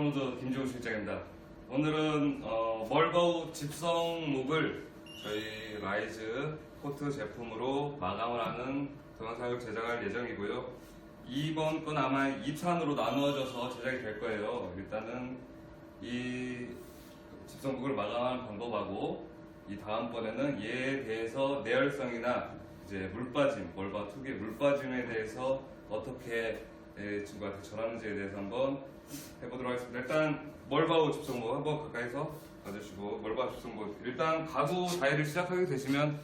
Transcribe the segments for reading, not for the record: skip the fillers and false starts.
집성로드 김지훈 실장입니다. 오늘은 멀버우 집성목을 저희 라이즈 코트 제품으로 마감을 하는 동영상을 제작할 예정이고요. 이번 건 아마 2탄으로 나누어져서 제작이 될 거예요. 일단은 이 집성목을 마감하는 방법하고 이 다음번에는 얘에 대해서 내열성이나 이제 물빠짐, 멀버우 특유의 물빠짐에 대해서 어떻게 친구한테 전하는지에 대해서 한번 해보도록 하겠습니다. 일단 멀버우 집성목 한번 가까이서 봐주시고, 멀버우 집성목 일단 가구 다이를 시작하게 되시면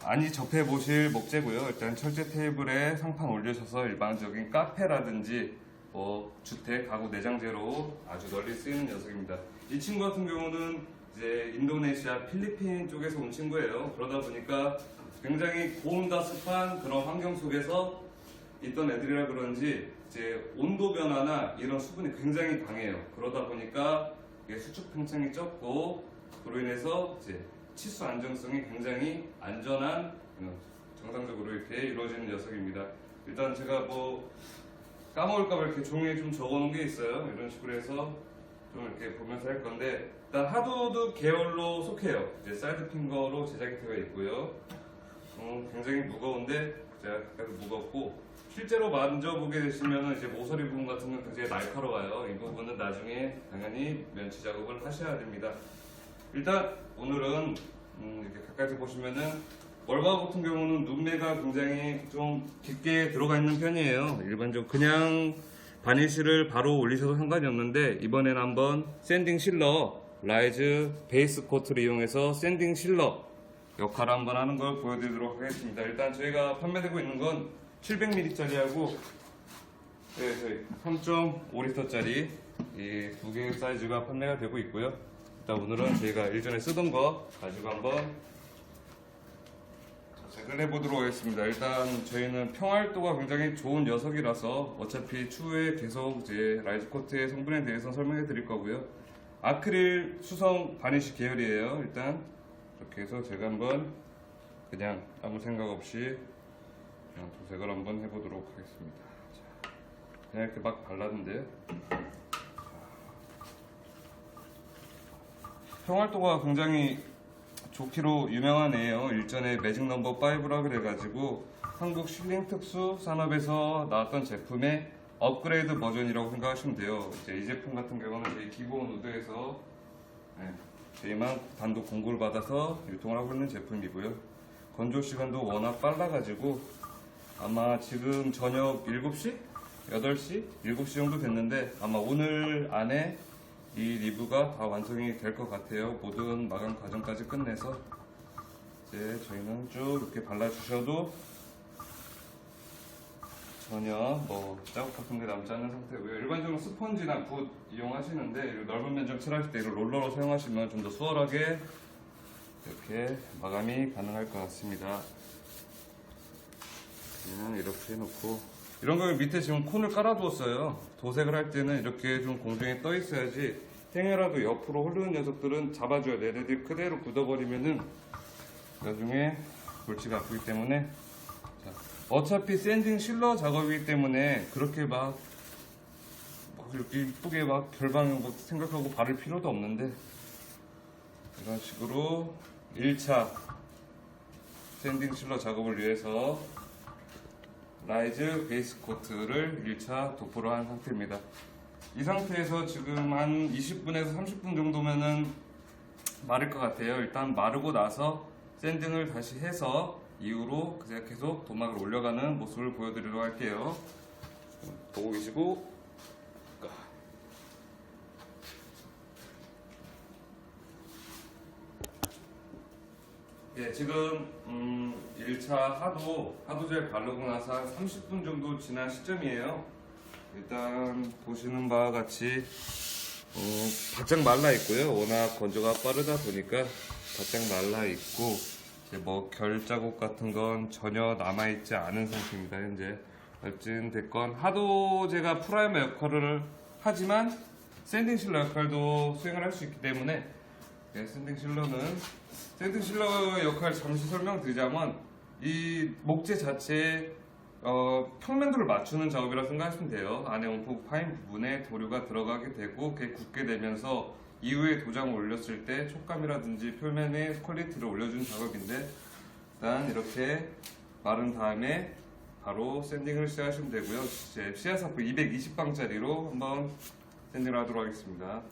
많이 접해 보실 목재고요. 일단 철제 테이블에 상판 올려셔서 일반적인 카페라든지 뭐 주택 가구 내장재로 아주 널리 쓰이는 녀석입니다. 이 친구 같은 경우는 이제 인도네시아, 필리핀 쪽에서 온 친구예요. 그러다 보니까 굉장히 고온다습한 그런 환경 속에서 있던 애들이라 그런지 이제 온도 변화나 이런 수분이 굉장히 강해요. 그러다 보니까 이게 수축 팽창이 적고 그로 인해서 이제 치수 안정성이 굉장히 안전한 정상적으로 이렇게 이루어지는 녀석입니다. 일단 제가 뭐 까먹을까봐 이렇게 종이에 좀 적어놓은 게 있어요. 이런 식으로 해서 좀 이렇게 보면서 할 건데, 일단 하드우드 계열로 속해요. 이제 사이드 핑거로 제작이 되어 있고요. 굉장히 무거운데 제가 가까이 무겁고, 실제로 만져보게 되시면 이제 모서리 부분 같은 건 굉장히 날카로워요. 이 부분은 나중에 당연히 면치 작업을 하셔야 됩니다. 일단 오늘은 이렇게 가까이서 보시면은 멀버우 같은 경우는 눈매가 굉장히 좀 깊게 들어가 있는 편이에요. 일반적으로 그냥 바니쉬를 바로 올리셔도 상관이 없는데, 이번에는 한번 샌딩 실러, 라이즈 베이스 코트를 이용해서 샌딩 실러 역할을 한번 하는 걸 보여드리도록 하겠습니다. 일단 저희가 판매되고 있는 건 700ml짜리하고 저희 3.5L짜리 이 두 개의 사이즈가 판매가 되고 있고요. 일단 오늘은 저희가 일전에 쓰던 거 가지고 한번 작업을 해보도록 하겠습니다. 일단 저희는 평활도가 굉장히 좋은 녀석이라서 어차피 추후에 계속 이제 라이즈 코트의 성분에 대해서 설명해 드릴 거고요. 아크릴 수성 바니쉬 계열이에요. 일단 이렇게 해서 제가 한번 그냥 아무 생각 없이 그냥 도색을 한번 해보도록 하겠습니다. 자, 그냥 이렇게 막 발랐는데요. 평활도가 굉장히 좋기로 유명한 애예요. 일전에 매직 넘버 5라 그래가지고 한국 실링 특수 산업에서 나왔던 제품의 업그레이드 버전이라고 생각하시면 돼요. 이제 이 제품 같은 경우는 저희 기본 우드에서 저희만 단독 공고를 받아서 유통을 하고 있는 제품이고요. 건조 시간도 워낙 빨라가지고 아마 지금 저녁 7시? 8시? 7시 정도 됐는데 아마 오늘 안에 이 리뷰가 다 완성이 될 것 같아요. 모든 마감 과정까지 끝내서 이제 저희는 쭉 이렇게 발라주셔도 전혀 뭐 자국 같은 게 남지 않는 상태고요. 일반적으로 스펀지나 붓 이용하시는데 넓은 면적 칠하실 때 이걸 롤러로 사용하시면 좀 더 수월하게 이렇게 마감이 가능할 것 같습니다. 그냥 이렇게 해놓고, 이런 거 밑에 지금 콘을 깔아두었어요. 도색을 할 때는 이렇게 좀 공중에 떠 있어야지 행여라도 옆으로 흐르는 녀석들은 잡아줘야 돼. 얘네들이 그대로 굳어버리면은 나중에 골치가 아프기 때문에. 자, 어차피 샌딩 실러 작업이기 때문에 그렇게 막 이렇게 이쁘게 막 결방한 거 생각하고 바를 필요도 없는데, 이런 식으로 1차 샌딩 실러 작업을 위해서 라이즈 베이스 코트를 1차 도포를 한 상태입니다. 이 상태에서 지금 한 20분에서 30분 정도면은 마를 것 같아요. 일단 마르고 나서 샌딩을 다시 해서 이후로 계속 도막을 올려가는 모습을 보여드리도록 할게요. 보고 계시고, 예, 지금 1차 하도젤 바르고 나서 한 30분 정도 지난 시점이에요. 일단 보시는 바와 같이 바짝 말라 있고요. 워낙 건조가 빠르다 보니까 바짝 말라 있고, 이제 뭐 결자국 같은 건 전혀 남아 있지 않은 상태입니다. 현재 어쨌든 됐건 하도제가 프라이머 역할을 하지만 샌딩 실러 역할도 수행을 할 수 있기 때문에, 샌딩 실러의 역할 잠시 설명드리자면, 이 목재 자체에 평면도를 맞추는 작업이라고 생각하시면 돼요. 안에 원폭 파인 부분에 도료가 들어가게 되고 그게 굳게 되면서 이후에 도장을 올렸을 때 촉감이라든지 표면의 퀄리티를 올려주는 작업인데, 일단 이렇게 마른 다음에 바로 샌딩을 시작하시면 되고요. 이제 시야사포 220방짜리로 한번 샌딩을 하도록 하겠습니다.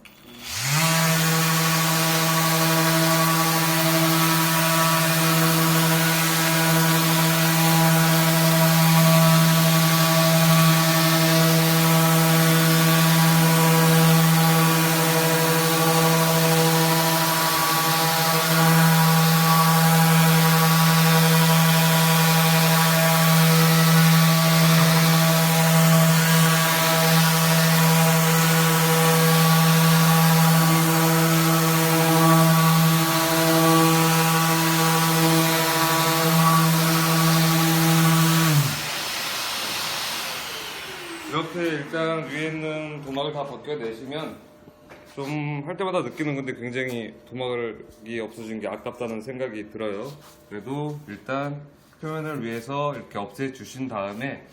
이렇게 일단 위에 있는 도막을 다 벗겨내시면 좀 할 때마다 느끼는 건데 굉장히 도막이 없어진 게 아깝다는 생각이 들어요. 그래도 일단 표면을 위해서 이렇게 없애 주신 다음에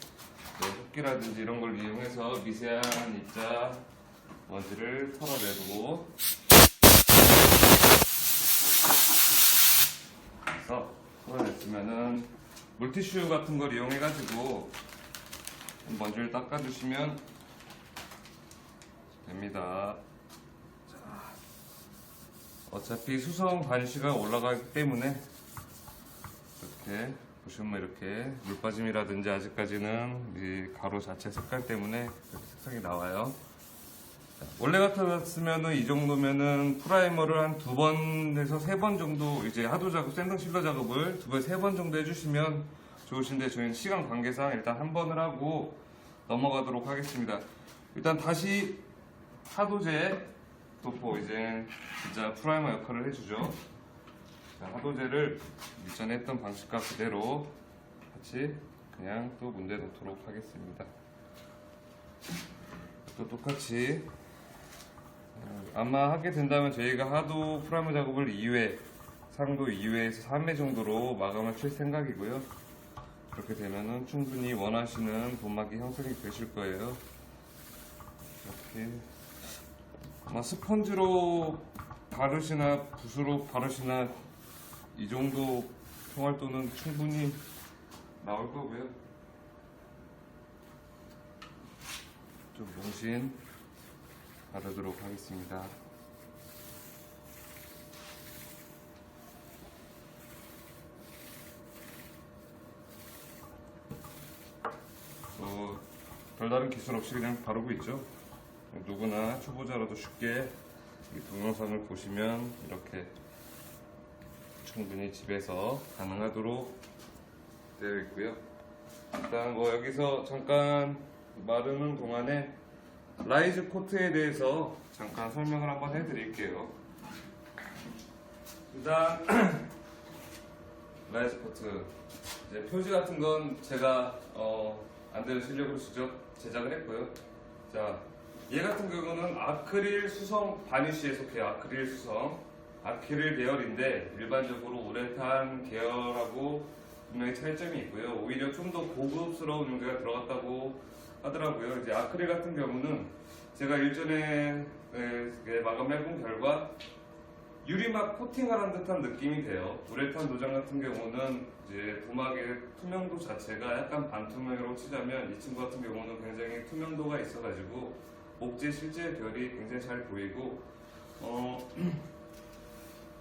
흡기라든지 이런 걸 이용해서 미세한 입자 먼지를 털어내고, 그래서 털어냈으면은 물티슈 같은 걸 이용해가지고 먼지를 닦아주시면 됩니다. 자, 어차피 수성 반시가 올라가기 때문에 이렇게 보시면 이렇게 물빠짐이라든지 아직까지는 이 가루 자체 색깔 때문에 이렇게 색상이 나와요. 자, 원래 같았으면은 이 정도면은 프라이머를 한 2번에서 3번 정도, 이제 하도 작업, 샌딩 실러 작업을 2번, 3번 정도 해주시면 좋으신데, 저희는 시간 관계상 일단 1번을 하고 넘어가도록 하겠습니다. 일단 다시 하도제 도포, 이제 진짜 프라이머 역할을 해주죠. 자, 하도제를 이전에 했던 방식과 그대로 같이 그냥 또 문대 놓도록 하겠습니다. 또 똑같이 아마 하게 된다면 저희가 하도 프라이머 작업을 2회, 상도 2회에서 3회 정도로 마감을 칠 생각이고요. 그렇게 되면은 충분히 원하시는 도막이 형성이 되실 거예요. 이렇게 아마 스펀지로 바르시나 붓으로 바르시나 이 정도 평활도는 충분히 나올 거고요. 좀 몽신 바르도록 하겠습니다. 별다른 기술 없이 그냥 바르고 있죠. 누구나 초보자라도 쉽게 이 동영상을 보시면 이렇게 충분히 집에서 가능하도록 되어 있고요. 일단 여기서 잠깐 마르는 동안에 라이즈 코트에 대해서 잠깐 설명을 한번 해드릴게요. 일단 라이즈 코트, 이제 표지 같은 건 제가 안 되는 실력으로 제작을 했고요. 자, 얘 같은 경우는 아크릴 수성 바니쉬에 속해요. 아크릴 수성, 아크릴 계열인데 일반적으로 우레탄 계열하고 분명히 차이점이 있고요. 오히려 좀 더 고급스러운 용도가 들어갔다고 하더라고요. 이제 아크릴 같은 경우는 제가 일전에 마감해본 결과 유리막 코팅을 한 듯한 느낌이 돼요. 우레탄 도장 같은 경우는 이제 도막의 투명도 자체가 약간 반투명으로 치자면, 이 친구 같은 경우는 굉장히 투명도가 있어가지고 목재 실제 결이 굉장히 잘 보이고,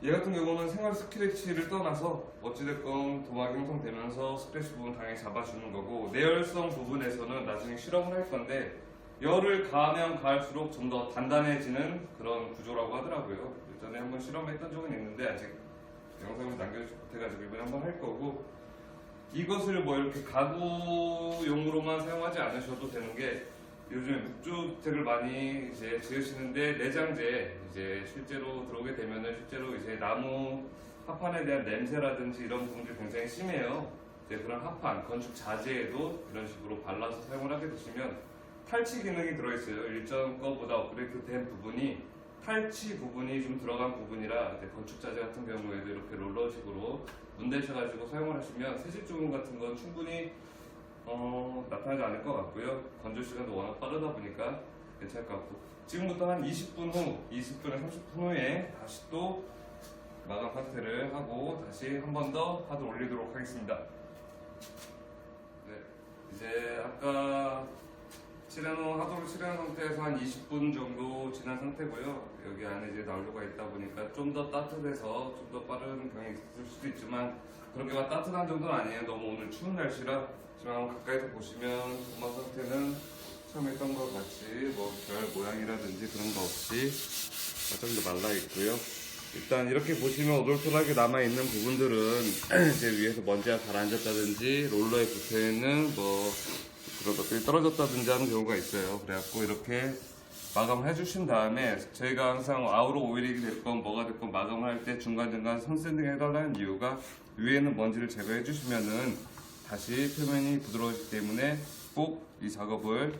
얘 같은 경우는 생활 스크래치를 떠나서 어찌됐건 도막이 형성되면서 스크래치 부분 당연히 잡아주는 거고, 내열성 부분에서는 나중에 실험을 할 건데 열을 가하면 가할수록 좀 더 단단해지는 그런 구조라고 하더라고요. 예전에 한번 실험했던 적은 있는데 아직 영상을 남겨주지 못해가지고 이번에 한번 할 거고, 이것을 뭐 이렇게 가구용으로만 사용하지 않으셔도 되는 게, 요즘에 묵주택을 많이 이제 지으시는데 내장재 이제 실제로 들어오게 되면은 실제로 이제 나무 합판에 대한 냄새라든지 이런 부분들이 굉장히 심해요. 이제 그런 합판, 건축 자재에도 이런 식으로 발라서 사용을 하게 되시면 탈취 기능이 들어있어요. 일전 거보다 업그레이드 된 부분이 탈취 부분이 좀 들어간 부분이라, 건축 자재 같은 경우에도 이렇게 롤러식으로 문대셔가지고 사용을 하시면 새집 주문 같은 건 충분히 나타나지 않을 것 같고요. 건조 시간도 워낙 빠르다 보니까 괜찮을 것 같고, 지금부터 한 20분 후, 20분에서 30분 후에 다시 또 마감 상태를 하고 다시 한 번 더 파도 올리도록 하겠습니다. 네, 이제 아까 하도를 칠한 상태에서 한 20분 정도 지난 상태고요. 여기 안에 이제 난로가 있다 보니까 좀 더 따뜻해서 좀 더 빠른 경향이 있을 수도 있지만 그렇게 막 따뜻한 정도는 아니에요. 너무 오늘 추운 날씨라. 지금 가까이서 보시면 도마 상태는 처음에 했던 것 같이 뭐 별 모양이라든지 그런 거 없이 좀 더 말라 있고요. 일단 이렇게 보시면 오돌토돌하게 남아있는 부분들은 이제 위에서 먼지가 가라앉았다든지 롤러에 붙어있는 뭐 그런 것들이 떨어졌다든지 하는 경우가 있어요. 그래갖고 이렇게 마감을 해주신 다음에 저희가 항상 아우로 오일이 됐건 뭐가 됐건 마감을 할 때 중간중간 선샌딩 해달라는 이유가 위에 있는 먼지를 제거해 주시면은 다시 표면이 부드러워지기 때문에 꼭 이 작업을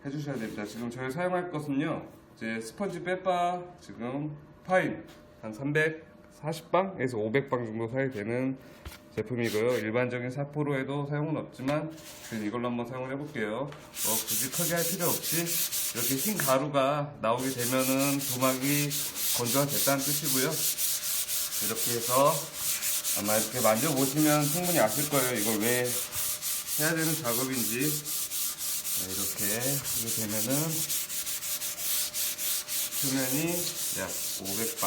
해주셔야 됩니다. 지금 저희 사용할 것은요, 이제 스펀지 빼바 지금 파인 한 340방에서 500방 정도 사이되는 제품이고요. 일반적인 사포로 해도 사용은 없지만 이걸로 한번 사용을 해볼게요. 굳이 크게 할 필요 없이 이렇게 흰 가루가 나오게 되면은 도막이 건조가 됐다는 뜻이고요. 이렇게 해서 아마 이렇게 만져보시면 충분히 아실 거예요. 이걸 왜 해야 되는 작업인지. 이렇게 하게 되면은 표면이 약 500방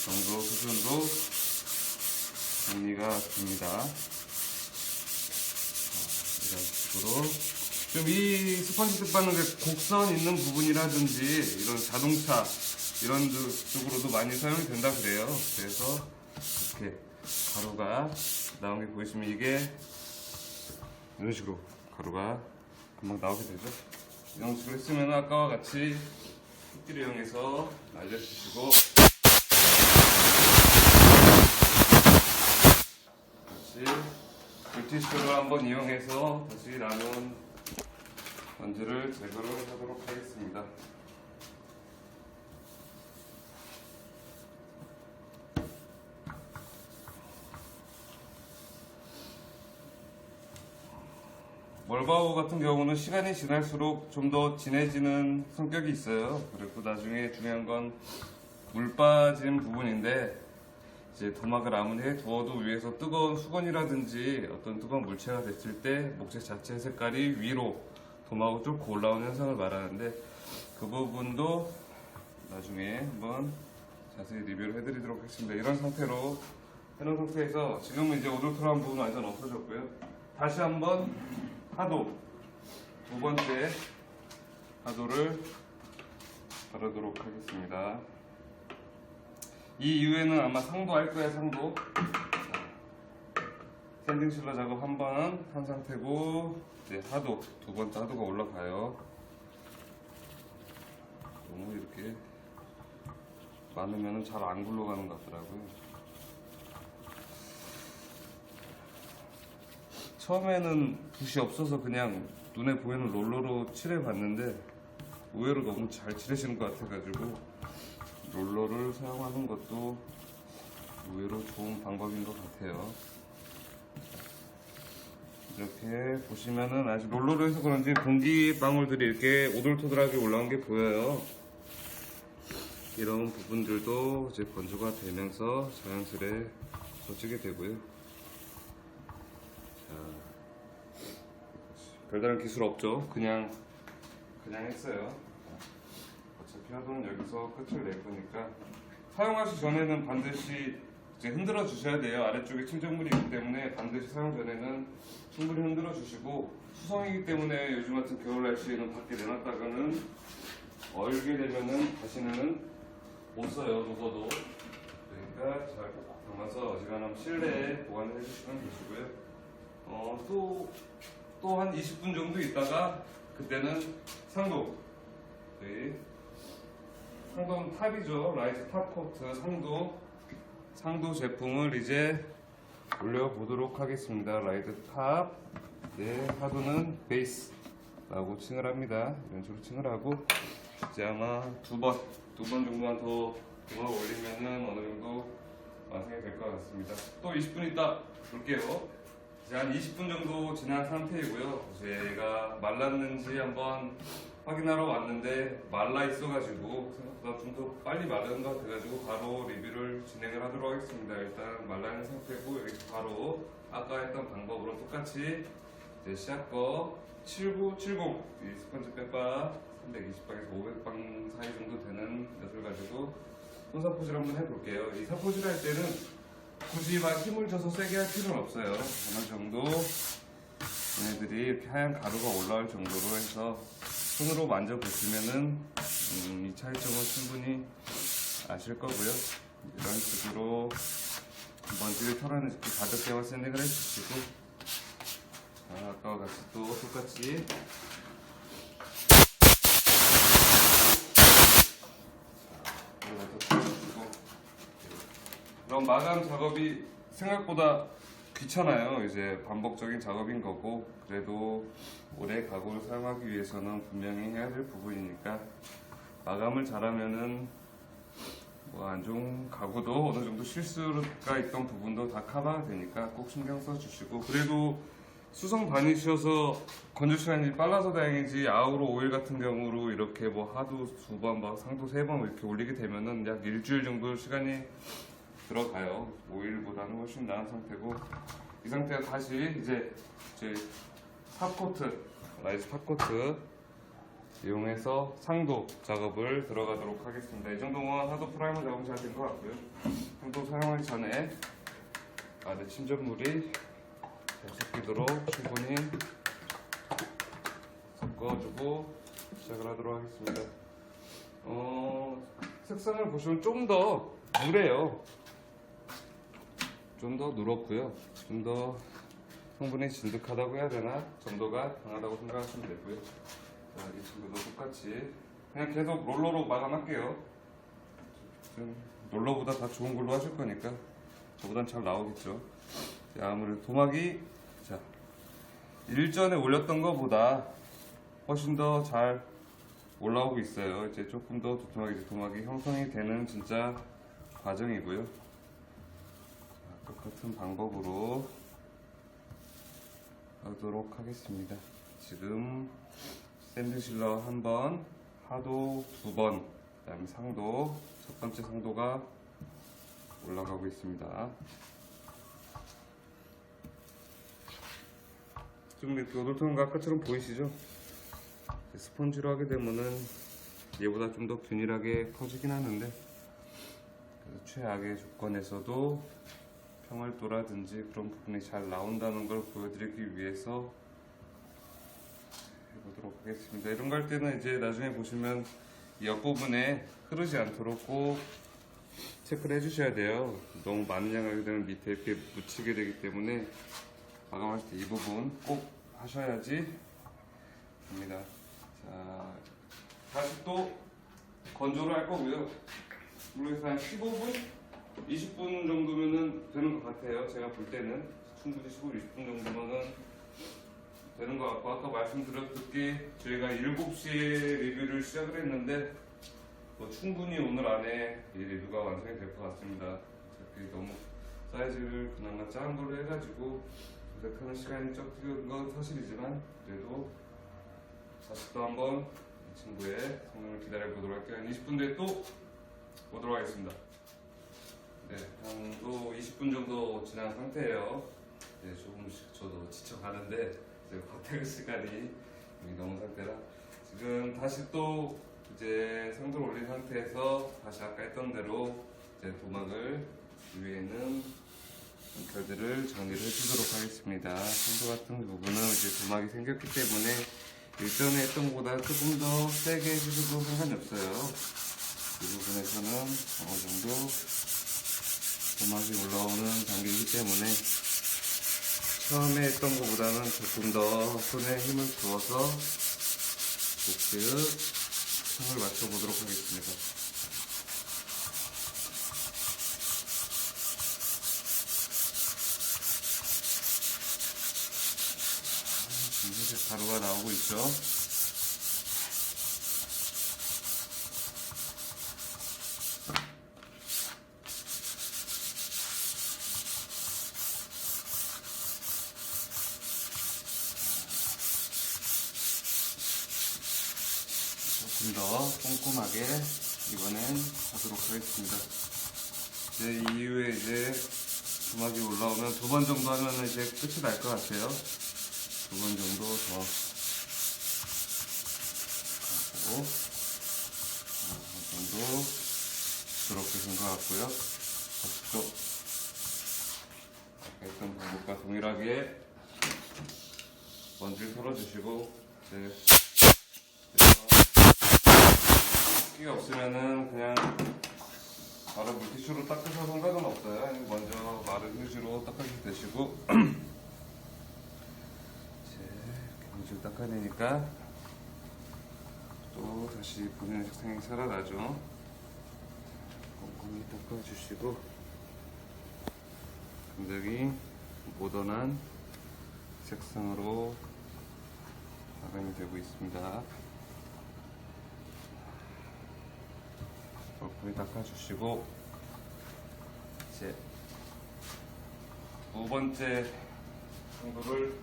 정도 수준으로 정리가 됩니다. 이런 식으로. 지금 이 스펀지 뜯바는 곡선 있는 부분이라든지 이런 자동차 이런 쪽으로도 많이 사용이 된다 그래요. 그래서 이렇게 가루가 나온 게 보이시면 이게 이런 식으로 가루가 금방 나오게 되죠. 이런 식으로 했으면 아까와 같이 붓기를 이용해서 날려주시고 다시 물티슈를 한번 이용해서 다시 남은 먼지를 제거를 하도록 하겠습니다. 멀바우 같은 경우는 시간이 지날수록 좀 더 진해지는 성격이 있어요. 그리고 나중에 중요한 건 물 빠진 부분인데, 이제 도막을 아무리 두어도 위에서 뜨거운 수건이라든지 어떤 뜨거운 물체가 됐을 때 목재 자체 색깔이 위로 도막을 뚫고 올라오는 현상을 말하는데, 그 부분도 나중에 한번 자세히 리뷰를 해드리도록 하겠습니다. 이런 상태로 해놓은 상태에서 지금은 이제 오돌토돌한 부분 완전 없어졌고요. 다시 한번 하도 두 번째 하도를 바르도록 하겠습니다. 이 이후에는 아마 상도 할 거예요. 상도 샌딩 실러 작업 한 번 한 상태고, 이제 하도 두 번째 하도가 올라가요. 너무 이렇게 많으면 잘 안 굴러가는 것 같더라고요. 처음에는 붓이 없어서 그냥 눈에 보이는 롤러로 칠해봤는데 의외로 너무 잘 칠해지는 것 같아가지고 롤러를 사용하는 것도 의외로 좋은 방법인 것 같아요. 이렇게 보시면은 아직 롤러로 해서 그런지 공기 방울들이 이렇게 오돌토돌하게 올라온 게 보여요. 이런 부분들도 이제 건조가 되면서 자연스레 젖지게 되고요. 별다른 기술 없죠. 그냥 했어요. 어차피 하도는 여기서 끝을 낼 거니까 사용하기 전에는 반드시 이제 흔들어 주셔야 돼요. 아래쪽에 침전물이 있기 때문에 반드시 사용 전에는 충분히 흔들어 주시고, 수성이기 때문에 요즘 같은 겨울 날씨에는 밖에 내놨다가는 얼게 되면은 다시는 못 써요. 녹아도. 그러니까 잘 담아서 어지간하면 실내에 보관을 해주시면 되시고요. 또 한 20분 정도 있다가 그때는 상도, 저희 상도는 탑이죠. 라이트 탑 코트 상도 제품을 이제 올려보도록 하겠습니다. 라이트 탑, 하도는 베이스라고 칭을 합니다. 이런 식으로 칭을 하고, 이제 아마 두 번 정도만 더 올리면은 어느 정도 완성이 될 것 같습니다. 또 20분 있다 볼게요. 이제 한 20분 정도 지난 상태이고요. 제가 말랐는지 한번 확인하러 왔는데 말라 있어가지고 생각보다 좀 더 빨리 마른 것 같아가지고 바로 리뷰를 진행을 하도록 하겠습니다. 일단 말라 있는 상태고 이렇게 바로 아까 했던 방법으로 똑같이 이제 시작 거 7970 이 스펀지 빼바 320방에서 500방 사이 정도 되는 엿을 가지고 손사포질 한번 해볼게요. 이 사포질 할 때는 굳이 막 힘을 줘서 세게 할 필요는 없어요. 어느 정도 얘네들이 이렇게 하얀 가루가 올라올 정도로 해서 손으로 만져보시면은 이 차이점을 충분히 아실 거고요. 이런 식으로 먼지를 털어내기 가볍게만 샌딩을 해주시고 아까와 같이 또 똑같이 그럼 마감 작업이 생각보다 귀찮아요. 이제 반복적인 작업인 거고 그래도 오래 가구를 사용하기 위해서는 분명히 해야 될 부분이니까 마감을 잘하면은 뭐 안 좋은 가구도 어느 정도 실수가 있던 부분도 다 커버가 되니까 꼭 신경 써 주시고 그리고 수성 바니쉬여서 건조 시간이 빨라서 다행이지 아우로 오일 같은 경우로 이렇게 뭐 하도 두 번, 막 상도 세 번 이렇게 올리게 되면은 약 일주일 정도 시간이 들어가요. 오일보다는 훨씬 나은 상태고 이 상태가 다시 이제 저희 탑코트 라이즈 탑코트 이용해서 상도 작업을 들어가도록 하겠습니다. 이 정도면 하도 프라이머 작업이 잘 된 것 같고요. 상도 사용하기 전에 안에 침전물이 잘 섞이도록 충분히 섞어주고 시작을 하도록 하겠습니다. 색상을 보시면 좀 더 누래요. 좀 더 누렇고요. 좀 더 성분이 진득하다고 해야 되나? 점도가 강하다고 생각하시면 되고요. 자, 이 친구도 똑같이 그냥 계속 롤러로 마감할게요. 롤러보다 다 좋은 걸로 하실 거니까 저보단 잘 나오겠죠. 자, 아무래도 도마기 자 일전에 올렸던 것보다 훨씬 더 잘 올라오고 있어요. 이제 조금 더 두툼하게 도마기 형성이 되는 진짜 과정이고요. 자, 똑같은 방법으로 하도록 하겠습니다. 지금 샌드실러 한 번, 하도 두 번, 그 다음에 상도, 첫 번째 상도가 올라가고 있습니다. 좀 이렇게 오돌토는 거 아까처럼 보이시죠? 스펀지로 하게 되면은 얘보다 좀 더 균일하게 퍼지긴 하는데 그래서 최악의 조건에서도 평활도라든지 그런 부분이 잘 나온다는 걸 보여드리기 위해서 해보도록 하겠습니다. 이런 거 할 때는 이제 나중에 보시면 이 옆부분에 흐르지 않도록 꼭 체크를 해주셔야 돼요. 너무 많은 양을 하게 되면 밑에 이렇게 묻히게 되기 때문에 마감할 때 이 부분 꼭 하셔야지 됩니다. 자, 다시 또 건조를 할 거고요. 물에서 한 15분? 20분 정도면은 되는 것 같아요. 제가 볼 때는 충분히 15, 20분 정도면은 되는 것 같고 아까 말씀드렸듯이 저희가 7시에 리뷰를 시작을 했는데 뭐 충분히 오늘 안에 이 리뷰가 완성이 될 것 같습니다. 어차피 너무 사이즈를 그나마 작은 걸로 해가지고 도색하는 시간이 적은 건 사실이지만 그래도 다시 또 한번 이 친구의 성능을 기다려보도록 할게요. 한 20분 뒤에 또 오도록 하겠습니다. 네, 한 또 20분 정도 지난 상태예요. 네, 조금씩 저도 지쳐가는데 이제 과태료 시간이 이미 넘은 상태라 지금 다시 또 이제 상도를 올린 상태에서 다시 아까 했던 대로 이제 도막을 위에 있는 결들을 정리를 해주도록 하겠습니다. 상도 같은 부분은 이제 도막이 생겼기 때문에 일전에 했던 것보다 조금 더 세게 해주셔도 상관이 없어요. 이 부분에서는 어느 정도 도막이 올라오는 단계이기 때문에 처음에 했던 것보다는 조금 더 손에 힘을 주어서 목재의 층을 맞춰보도록 하겠습니다. 흰색 가루가 나오고 있죠. 훨씬 더 꼼꼼하게 이번엔 하도록 하겠습니다. 이제 이후에 이제 도막이 올라오면 2번 정도 하면 이제 끝이 날 것 같아요. 2번 정도 더 하고, 어느 정도 부드럽게 된 것 같고요. 다시 또 아까 했던 방법과 동일하게 먼지를 털어주시고, 이제 끼가 없으면은 그냥 바로 물티슈로 닦으셔도 상관은 없어요. 먼저 마른 휴지로 닦아주셔도 되시고, 이제 이렇게 물질 닦아내니까 또 다시 본인의 색상이 살아나죠. 꼼꼼히 닦아주시고, 굉장히 모던한 색상으로 마감이 되고 있습니다. 꼼꼼히 닦아주시고, 이제 2번째 청도를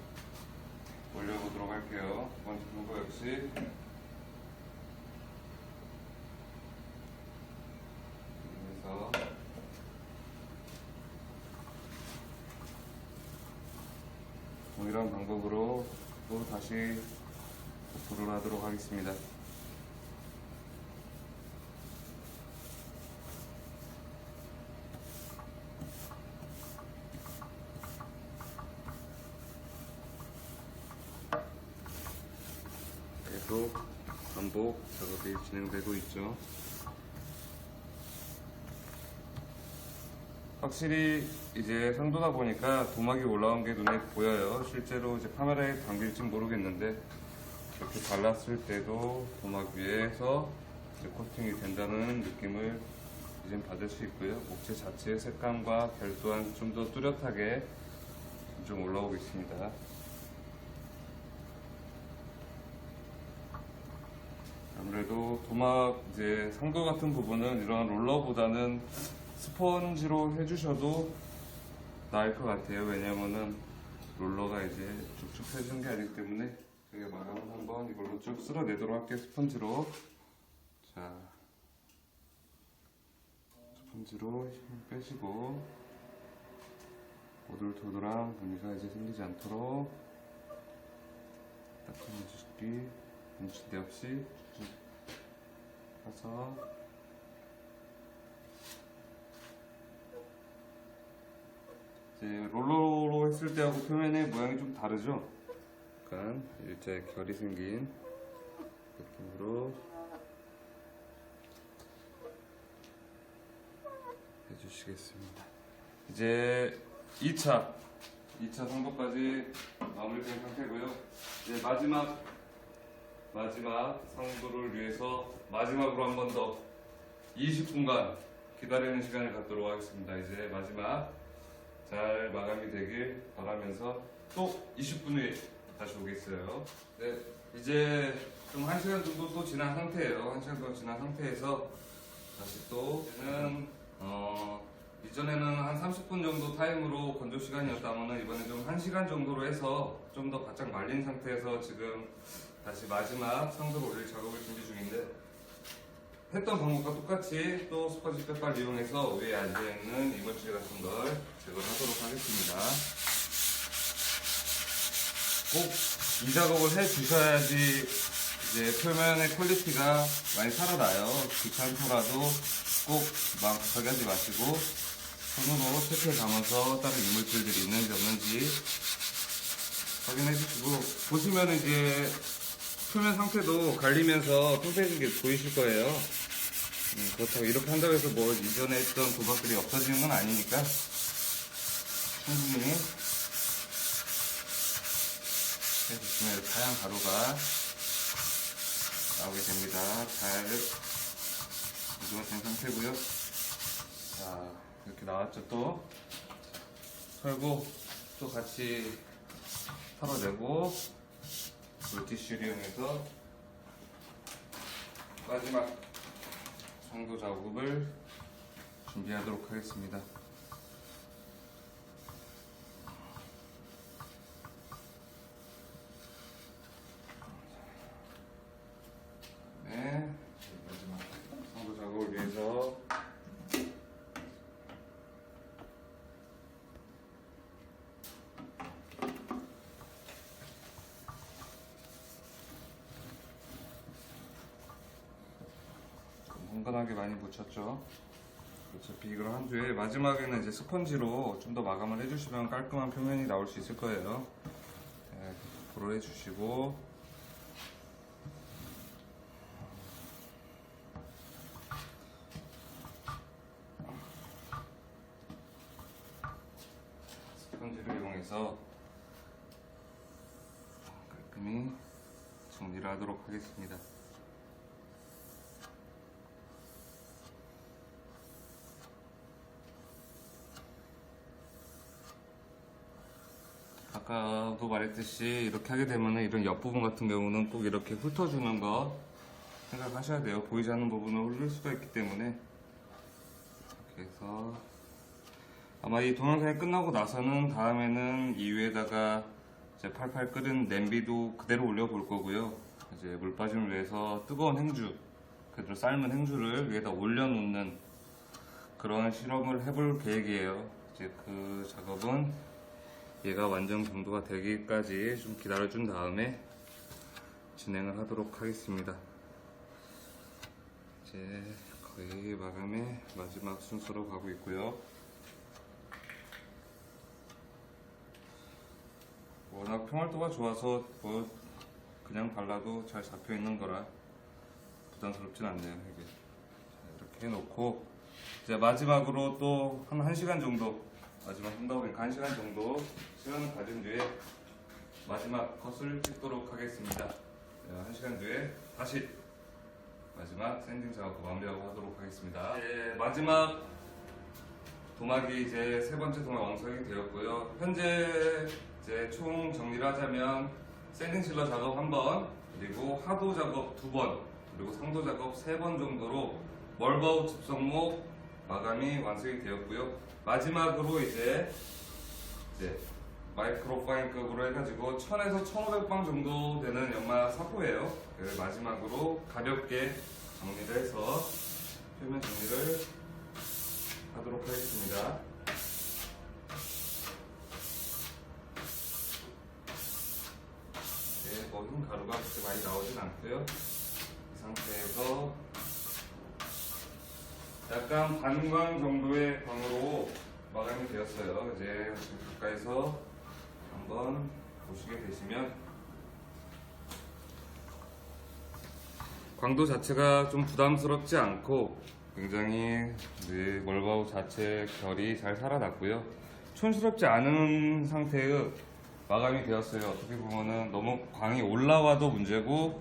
올려보도록 할게요. 2번째 청도 역시 그래서 동일한 방법으로 또 다시 도포를 하도록 하겠습니다. 계속 반복 작업이 진행되고 있죠. 확실히 이제 상도다 보니까 도막이 올라온 게 눈에 보여요. 실제로 이제 카메라에 담길지 모르겠는데, 이렇게 발랐을 때도 도막 위에서 이제 코팅이 된다는 느낌을 이제 받을 수 있고요. 목재 자체의 색감과 결 또한 좀 더 뚜렷하게 좀 올라오고 있습니다. 아무래도 도막 이제 상도 같은 부분은 이런 롤러보다는 스펀지로 해주셔도 나을 것 같아요. 왜냐면은 롤러가 이제 쭉쭉 펴지는 게 아니기 때문에 제가 마감을 한번 이걸로 쭉 쓸어내도록 할게요. 스펀지로. 자, 스펀지로 힘을 빼시고, 오돌토돌한 무늬가 이제 생기지 않도록 닦아내주시기, 뭉칠 데 없이 쭉 해서 이제 롤러로 했을 때하고 표면의 모양이 좀 다르죠? 약간 일자의 결이 생긴 느낌으로 해주시겠습니다. 이제 2차 상도까지 마무리된 상태고요. 이제 마지막 상도를 위해서 마지막으로 한 번 더 20분간 기다리는 시간을 갖도록 하겠습니다. 이제 마지막 잘 마감이 되길 바라면서 또 20분 후에 다시 오겠어요. 네, 이제 좀 1시간 정도 또 지난 상태예요. 1시간 정도 지난 상태에서 다시 또 이전에는 한 30분 정도 타임으로 건조 시간이었다면 이번에 좀 1시간 정도로 해서 좀 더 바짝 말린 상태에서 지금 다시 마지막 상도를 올릴 작업을 준비 중인데, 했던 방법과 똑같이 또 스펀지 백발 이용해서 위에 앉아있는 이물질 같은 걸 제거하도록 하겠습니다. 꼭 이 작업을 해 주셔야지 이제 표면의 퀄리티가 많이 살아나요. 귀찮더라도 꼭 마음 급하게 하지 마시고 손으로 체크해 가면서 다른 이물질들이 있는지 없는지 확인해 주시고, 보시면 이제 표면 상태도 갈리면서 뚱뚱해진 게 보이실 거예요. 그렇다고 이렇게 한다고 해서 뭐 이전에 했던 도박들이 없어지는 건 아니니까 충분히 해주시면 이렇게 하얀 가루가 나오게 됩니다. 잘 건조가 된 상태고요. 자, 이렇게 나왔죠. 또 털고 또 같이 털어내고 물티슈를 이용해서 마지막 상도 작업을 준비하도록 하겠습니다. 네. 경건하게 많이 묻혔죠. 어차피 이걸 한 뒤에 마지막에는 이제 스펀지로 좀 더 마감을 해주시면 깔끔한 표면이 나올 수 있을 거예요. 네, 도포를 해주시고 스펀지를 이용해서 깔끔히 정리를 하도록 하겠습니다. 아까도 말했듯이 이렇게 하게 되면 이런 옆부분 같은 경우는 꼭 이렇게 훑어주는 거 생각하셔야 돼요. 보이지 않는 부분을 흘릴 수가 있기 때문에. 이렇게 해서 아마 이 동영상이 끝나고 나서는 다음에는 이 위에다가 이제 팔팔 끓은 냄비도 그대로 올려 볼 거고요. 이제 물 빠짐을 위해서 뜨거운 행주, 그대로 삶은 행주를 위에다 올려놓는 그런 실험을 해볼 계획이에요. 이제 그 작업은 얘가 완전 정도가 되기까지 좀 기다려준 다음에 진행을 하도록 하겠습니다. 이제 거의 마감의 마지막 순서로 가고 있고요. 워낙 평활도가 좋아서 뭐 그냥 발라도 잘 잡혀 있는 거라 부담스럽진 않네요. 이게 이렇게 해놓고 이제 마지막으로 또 한 1시간 정도, 마지막 한다고 보니까 1시간 정도 시간을 가진 뒤에 마지막 컷을 찍도록 하겠습니다. 1시간 뒤에 다시 마지막 샌딩 작업 마무리하고 하도록 하겠습니다. 마지막 도막이 이제 세 번째 도막 완성이 되었고요. 현재 이제 총 정리를 하자면 샌딩 실러 작업 1번, 그리고 하도 작업 2번, 그리고 상도 작업 3번 정도로 멀바우 집성목 마감이 완성이 되었고요. 마지막으로 이제 마이크로파인급으로 해가지고 1000에서 1500방 정도 되는 연마 사포예요. 마지막으로 가볍게 정리를 해서 표면 정리를 하도록 하겠습니다. 뭐 흰 가루가 그렇게 많이 나오진 않고요. 이 상태에서 약간 반광 정도의 광으로 마감이 되었어요. 이제 가까이서 한번 보시게 되시면 광도 자체가 좀 부담스럽지 않고 굉장히 멀바우 자체 결이 잘 살아났고요. 촌스럽지 않은 상태의 마감이 되었어요. 어떻게 보면은 너무 광이 올라와도 문제고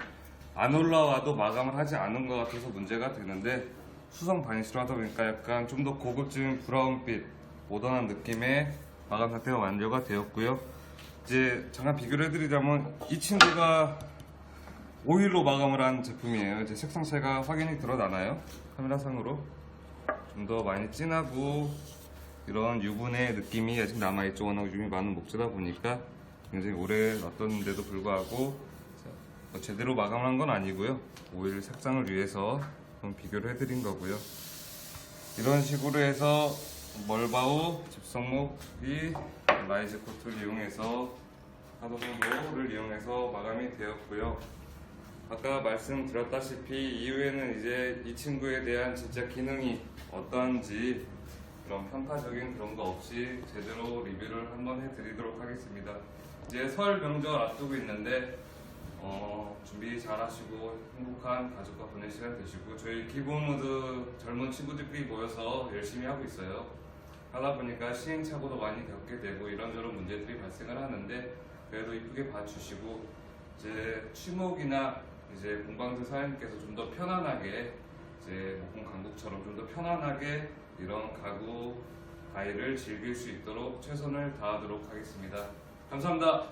안 올라와도 마감을 하지 않은 것 같아서 문제가 되는데, 수성 바니쉬로 하다 보니까 약간 좀 더 고급진 브라운빛 모던한 느낌의 마감 상태가 완료가 되었고요. 이제 잠깐 비교를 해드리자면 이 친구가 오일로 마감을 한 제품이에요. 이제 색상 차이가 확연히 드러나나요? 카메라상으로 좀 더 많이 진하고 이런 유분의 느낌이 아직 남아있죠. 워낙 유분이 많은 목재다 보니까 굉장히 오래 놨던데도 불구하고 제대로 마감을 한 건 아니고요. 오일 색상을 위해서 좀 비교를 해드린 거고요. 이런 식으로 해서 멀바우 집성목이 라이즈 코트를 이용해서 하도정도를 이용해서 마감이 되었고요. 아까 말씀드렸다시피 이후에는 이제 이 친구에 대한 진짜 기능이 어떤지 그런 평가적인 그런 거 없이 제대로 리뷰를 한번 해드리도록 하겠습니다. 이제 설 명절 앞두고 있는데 준비 잘 하시고 행복한 가족과 보낼 시간 되시고, 저희 기본모드 젊은 친구들끼리 모여서 열심히 하고 있어요. 하다 보니까 시행착오도 많이 겪게 되고 이런저런 문제들이 발생을 하는데, 그래도 이쁘게 봐주시고 이제 취목이나 이제 공방들 사장님께서 좀 더 편안하게 이제 목공 강국처럼 좀 더 편안하게 이런 가구 가위를 즐길 수 있도록 최선을 다하도록 하겠습니다. 감사합니다.